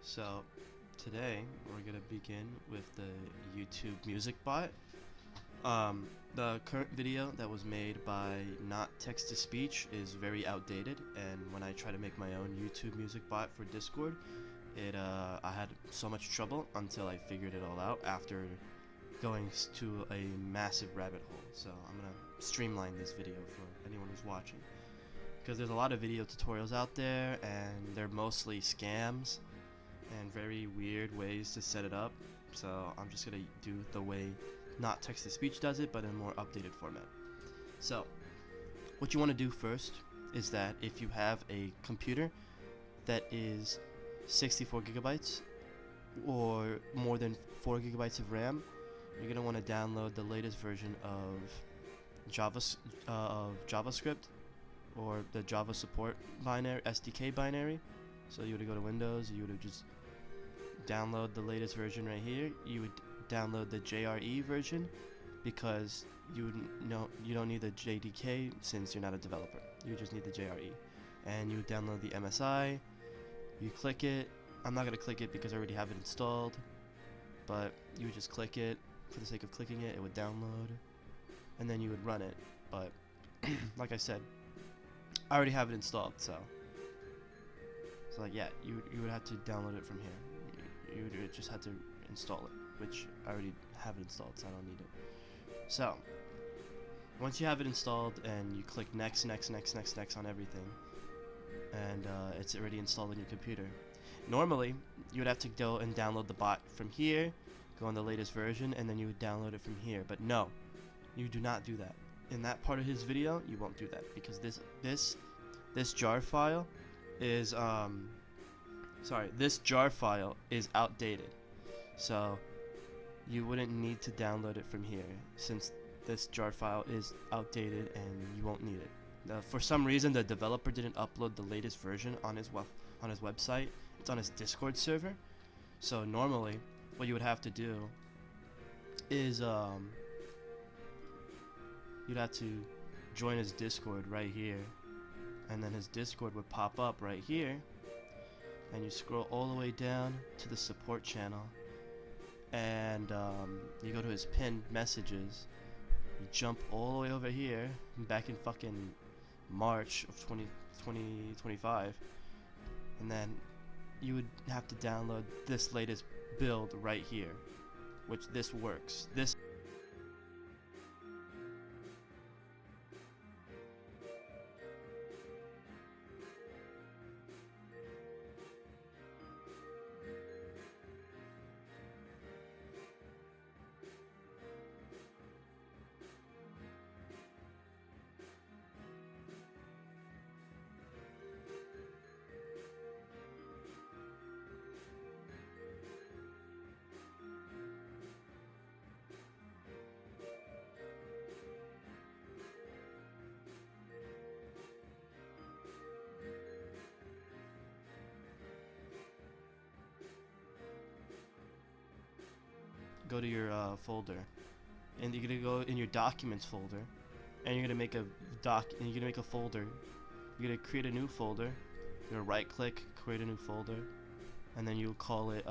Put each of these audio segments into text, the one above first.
So today we're gonna begin with the YouTube music bot. The current video that was made by Not Text to Speech is very outdated, and when I try to make my own YouTube music bot for Discord, I had so much trouble until I figured it all out after going to a massive rabbit hole. So I'm gonna streamline this video for anyone who's watching, because there's a lot of video tutorials out there and they're mostly scams and very weird ways to set it up. So I'm just gonna do the way Not Text to Speech does it, but in a more updated format. So what you want to do first is that if you have a computer that is 64 gigabytes or more than 4 gigabytes of RAM, you're gonna want to download the latest version of JavaScript or the Java support binary, SDK binary. So you would go to Windows, you would just download the latest version right here. You would download the JRE version because you don't need the JDK since you're not a developer. You just need the JRE, and you would download the MSI. You click it. I'm not gonna click it because I already have it installed, but you would just click it for the sake of clicking it. It would download, and then you would run it. But like I said, I already have it installed, so like yeah, you would have to download it from here. You would just have to install it, which I already have it installed, so I don't need it. So once you have it installed and you click next on everything, and it's already installed on your computer. Normally you would have to go and download the bot from here, go on the latest version, and then you would download it from here. But no, you do not do that. In that part of his video, you won't do that because this jar file is this jar file is outdated. So you wouldn't need to download it from here since this jar file is outdated and you won't need it. For some reason, the developer didn't upload the latest version on his website. It's on his Discord server. So normally, what you would have to do is you'd have to join his Discord right here, and then his Discord would pop up right here, and you scroll all the way down to the support channel, and you go to his pinned messages. You jump all the way over here, back in fucking March of 2025, and then you would have to download this latest build right here, which this works. This go to your folder, and you're gonna go in your documents folder, and you're gonna make a folder. You're gonna create a new folder. You're gonna right click, create a new folder, and then you'll call it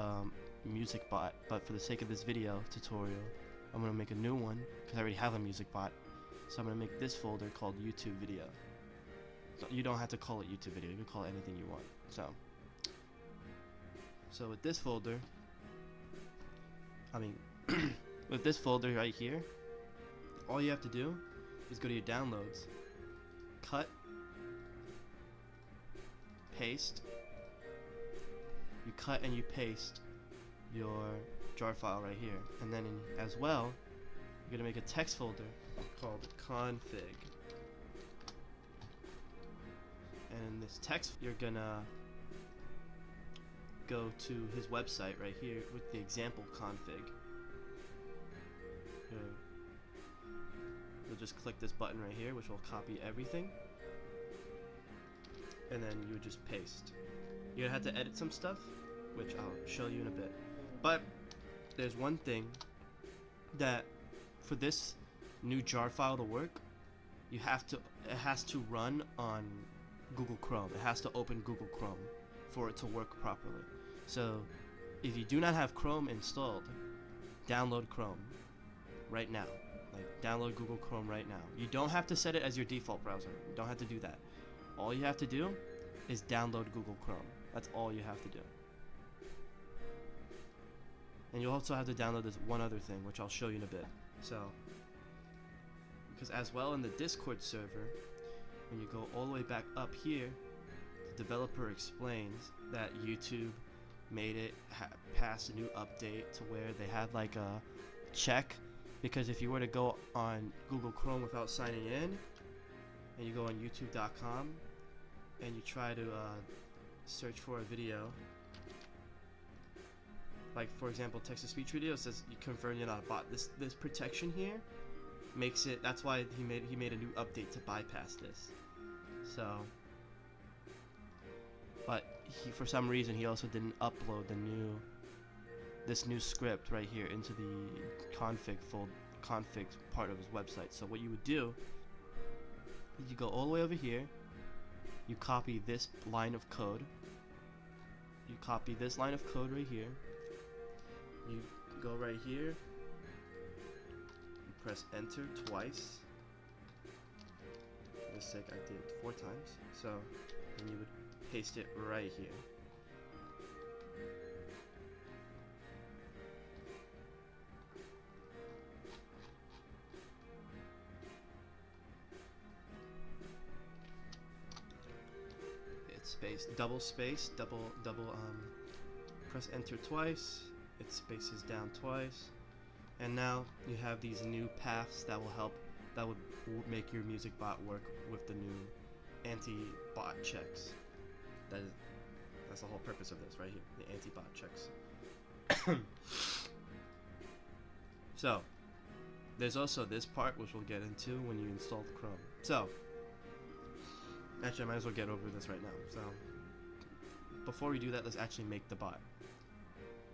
music bot. But for the sake of this video tutorial, I'm gonna make a new one because I already have a music bot. So I'm gonna make this folder called YouTube video. So you don't have to call it YouTube video. You can call it anything you want. So with this folder, with this folder right here, all you have to do is go to your downloads, cut, paste. You cut and you paste your jar file right here, and then as well, you're gonna make a text folder called config. And in this text, you're gonna go to his website right here with the example config. You'll just click this button right here, which will copy everything, and then you would just paste. You're gonna have to edit some stuff, which I'll show you in a bit. But there's one thing that for this new jar file to work, it has to run on Google Chrome. It has to open Google Chrome for it to work properly. So if you do not have Chrome installed, download Chrome right now. Like, download Google Chrome right now. You don't have to set it as your default browser. You don't have to do that. All you have to do is download Google Chrome. That's all you have to do. And you'll also have to download this one other thing, which I'll show you in a bit. So, because as well in the Discord server, when you go all the way back up here, the developer explains that YouTube made it pass a new update to where they had like a check, because if you were to go on Google Chrome without signing in, and you go on youtube.com and you try to search for a video, like for example text-to-speech video, it says you confirm you're not a bot. This protection here makes it, that's why he made a new update to bypass this. So, but he, for some reason, he also didn't upload this new script right here into the config part of his website. So what you would do is you go all the way over here, you copy this line of code, right here, you go right here, you press enter twice. For this sake I did it 4 times, so then you would paste it right here. It's double press enter twice, it spaces down twice, and now you have these new paths that would make your music bot work with the new anti-bot checks. That's the whole purpose of this right here, the anti-bot checks. So there's also this part which we'll get into when you install Chrome. So actually I might as well get over this right now. So before we do that, let's actually make the bot.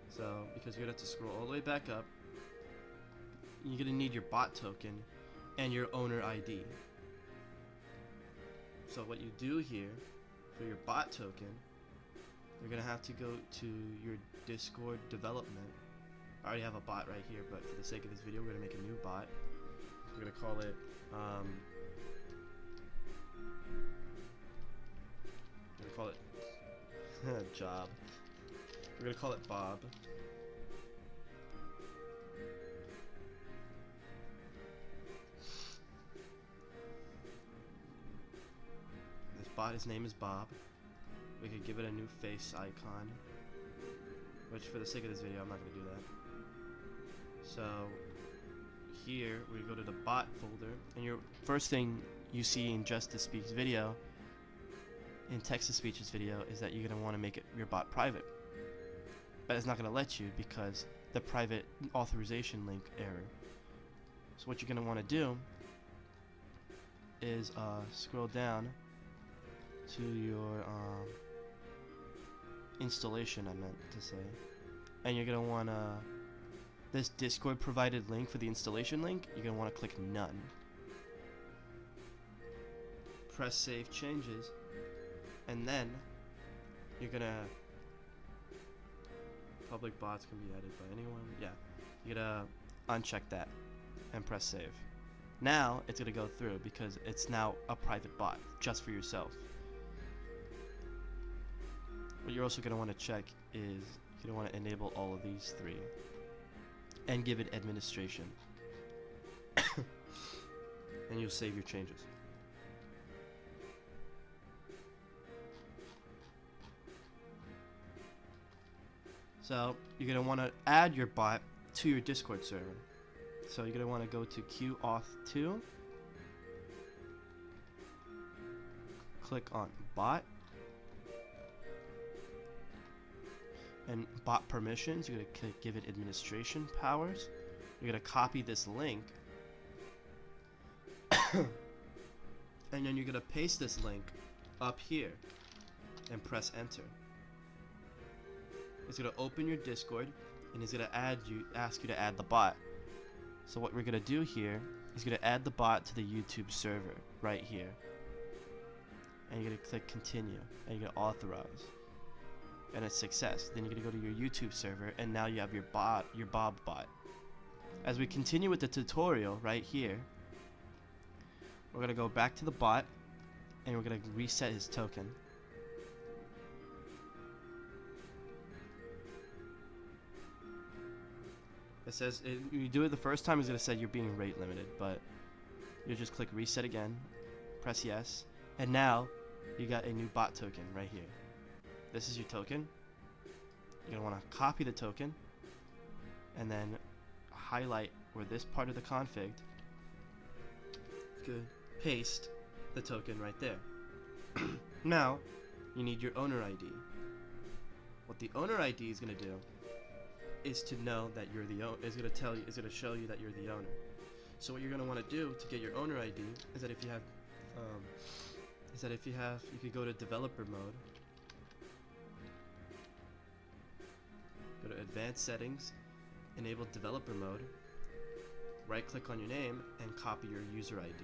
So because you're gonna have to scroll all the way back up, you're gonna need your bot token and your owner ID. So what you do here for your bot token, you're gonna have to go to your Discord development. I already have a bot right here, but for the sake of this video, we're gonna make a new bot. We're gonna call it job. We're gonna call it Bob. This bot, his name is Bob. We could give it a new face icon, which for the sake of this video, I'm not gonna do that. So here we go to the bot folder, and your first thing you see in Just to Speak's video, in Text to Speech's video, is that you're gonna want to make your bot private, but it's not gonna let you because the private authorization link error. So what you're gonna want to do is scroll down to your installation, I meant to say, and you're gonna want to, this Discord provided link for the installation link, you're gonna want to click none. Press save changes, and then you're gonna, public bots can be added by anyone, yeah, you're gonna uncheck that and press save. Now it's gonna go through because it's now a private bot just for yourself. What you're also gonna want to check is you're gonna want to enable all of these 3 and give it administration, and you'll save your changes. So you're gonna want to add your bot to your Discord server. So you're gonna want to go to QAuth2, click on bot, and bot permissions. You're gonna give it administration powers. You're gonna copy this link, and then you're gonna paste this link up here and press enter. It's gonna open your Discord, and it's gonna ask you to add the bot. So what we're gonna do here is gonna add the bot to the YouTube server right here, and you're gonna click continue, and you're gonna authorize. and it's success. Then you're gonna go to your YouTube server, and now you have your Bob bot. As we continue with the tutorial right here, we're gonna go back to the bot, and we're gonna reset his token. It says, you do it the first time, it's gonna say you're being rate limited, but you just click reset again, press yes, and now you got a new bot token right here. This is your token. You're gonna wanna copy the token, and then highlight where this part of the config, good, paste the token right there. Now, you need your owner ID. What the owner ID is gonna do is to know that you're the owner. Is gonna show you that you're the owner. So what you're gonna want to do to get your owner ID is that if you have, you could go to developer mode, go to advanced settings, enable developer mode, right click on your name and copy your user ID.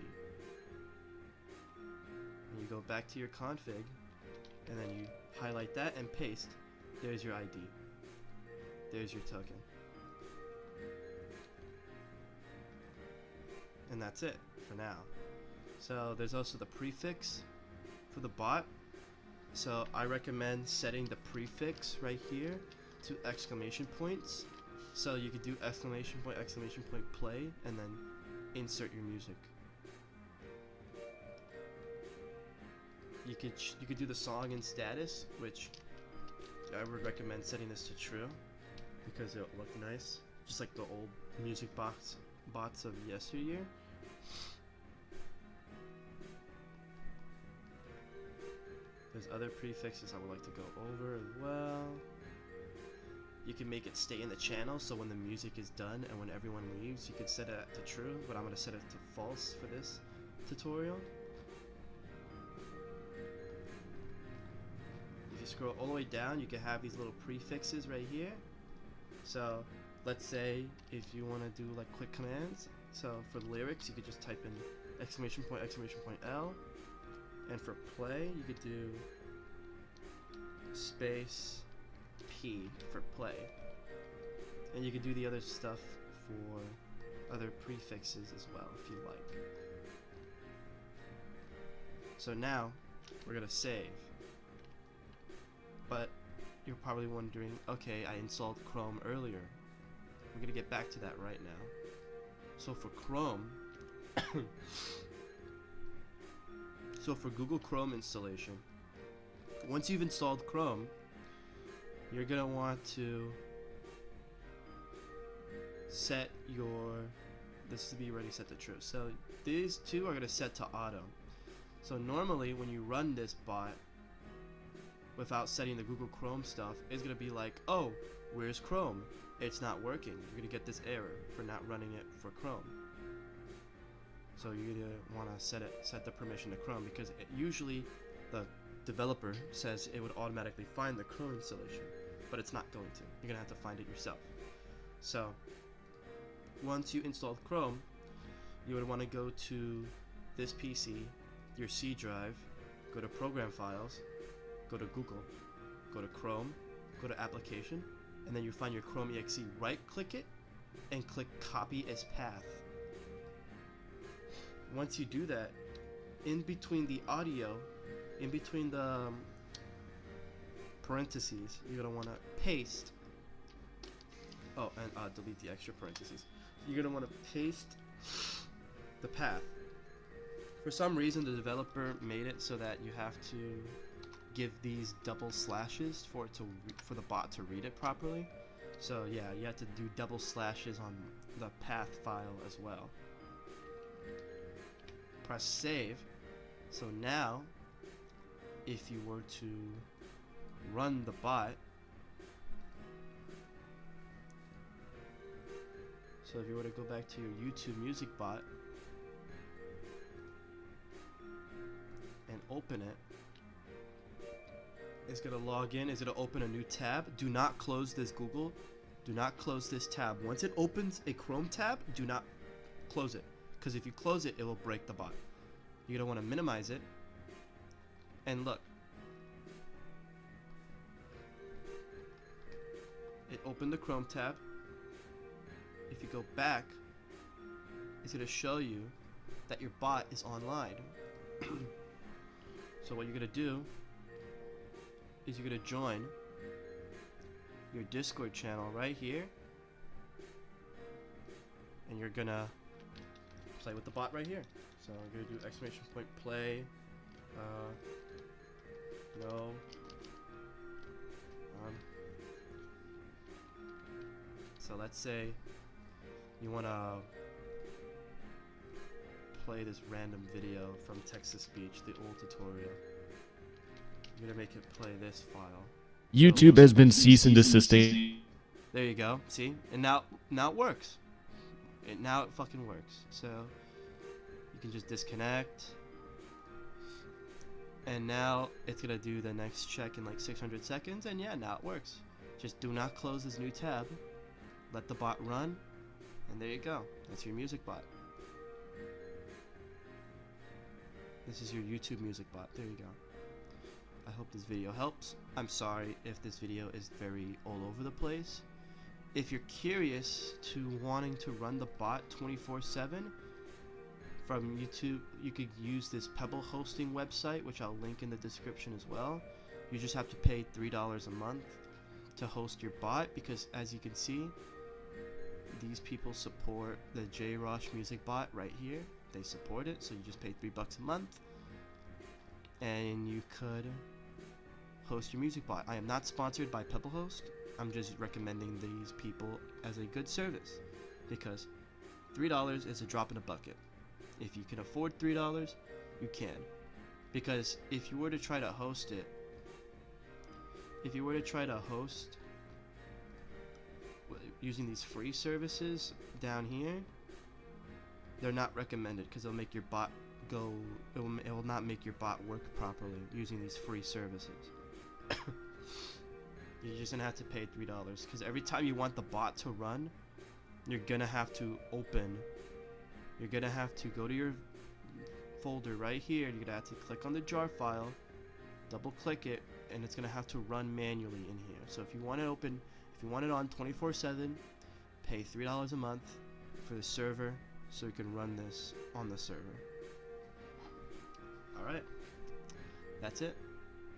And you go back to your config, and then you highlight that and paste. There's your ID. There's your token. And that's it for now. So there's also the prefix for the bot. So I recommend setting the prefix right here to exclamation points. So you could do exclamation point, play, and then insert your music. You could do the song in status, which I would recommend setting this to true, because it'll look nice, just like the old music bots of yesteryear. There's other prefixes I would like to go over as well. You can make it stay in the channel, so when the music is done and when everyone leaves, you could set it to true, but I'm going to set it to false for this tutorial. If you scroll all the way down, you can have these little prefixes right here. So let's say if you want to do like quick commands, so for lyrics you could just type in exclamation point L, and for play you could do space P for play, and you could do the other stuff for other prefixes as well if you like. So now we're gonna save, but you're probably wondering, okay, I installed Chrome earlier. I'm gonna get back to that right now. So for Chrome, so for Google Chrome installation, once you've installed Chrome, you're gonna want to set your, this to be already set to true. So these two are gonna set to auto. So normally when you run this bot without setting the Google Chrome stuff, it's gonna be like, oh, where's Chrome? It's not working. You're gonna get this error for not running it for Chrome. So you're gonna wanna set the permission to Chrome, because usually the developer says it would automatically find the Chrome installation, but it's not going to. You're gonna have to find it yourself. So once you installed Chrome, you would want to go to this PC, your C drive, go to Program Files, go to Google, go to Chrome, go to Application, and then you find your Chrome exe. Right click it and click Copy as Path. Once you do that, in between the audio, in between the parentheses, you're gonna want to paste. Oh, and delete the extra parentheses. You're gonna want to paste the path. For some reason, the developer made it so that you have to give these double slashes for the bot to read it properly. So yeah, you have to do double slashes on the path file as well. Press save. So now, if you were to run the bot, so if you were to go back to your YouTube music bot and open it, it's gonna log in, it's gonna open a new tab. Do not close this Google, do not close this tab. Once it opens a Chrome tab, do not close it, because if you close it, it will break the bot. You're gonna want to minimize it, and look, open the Chrome tab. If you go back, it's going to show you that your bot is online. So what you're going to do is you're going to join your Discord channel right here, and you're going to play with the bot right here. So I'm going to do exclamation point play, no, so let's say you want to play this random video from text-to-speech, the old tutorial. You're gonna make it play this file. YouTube has been cease and desisting. There you go. See, and now it works. Now it fucking works. So you can just disconnect, and now it's gonna do the next check in like 600 seconds. And yeah, now it works. Just do not close this new tab. Let the bot run, and there you go. That's your music bot. This is your YouTube music bot. There you go. I hope this video helps. I'm sorry if this video is very all over the place. If you're curious to wanting to run the bot 24/7 from YouTube, you could use this Pebblehost website, which I'll link in the description as well. You just have to pay $3 a month to host your bot, because as you can see, these people support the JRosh music bot right here. They support it, so you just pay $3 a month, and you could host your music bot. I am not sponsored by Pebblehost. I'm just recommending these people as a good service, because $3 is a drop in a bucket. If you can afford $3, you can. Because if you were to try to host it, using these free services down here, they're not recommended, because they'll make your bot go, it will not make your bot work properly using these free services. You're just gonna have to pay $3, because every time you want the bot to run, you're gonna have to go to your folder right here. You're gonna have to click on the jar file, double click it, and it's gonna have to run manually in here. So if you want it on 24/7, pay $3 a month for the server, so you can run this on the server. Alright, that's it.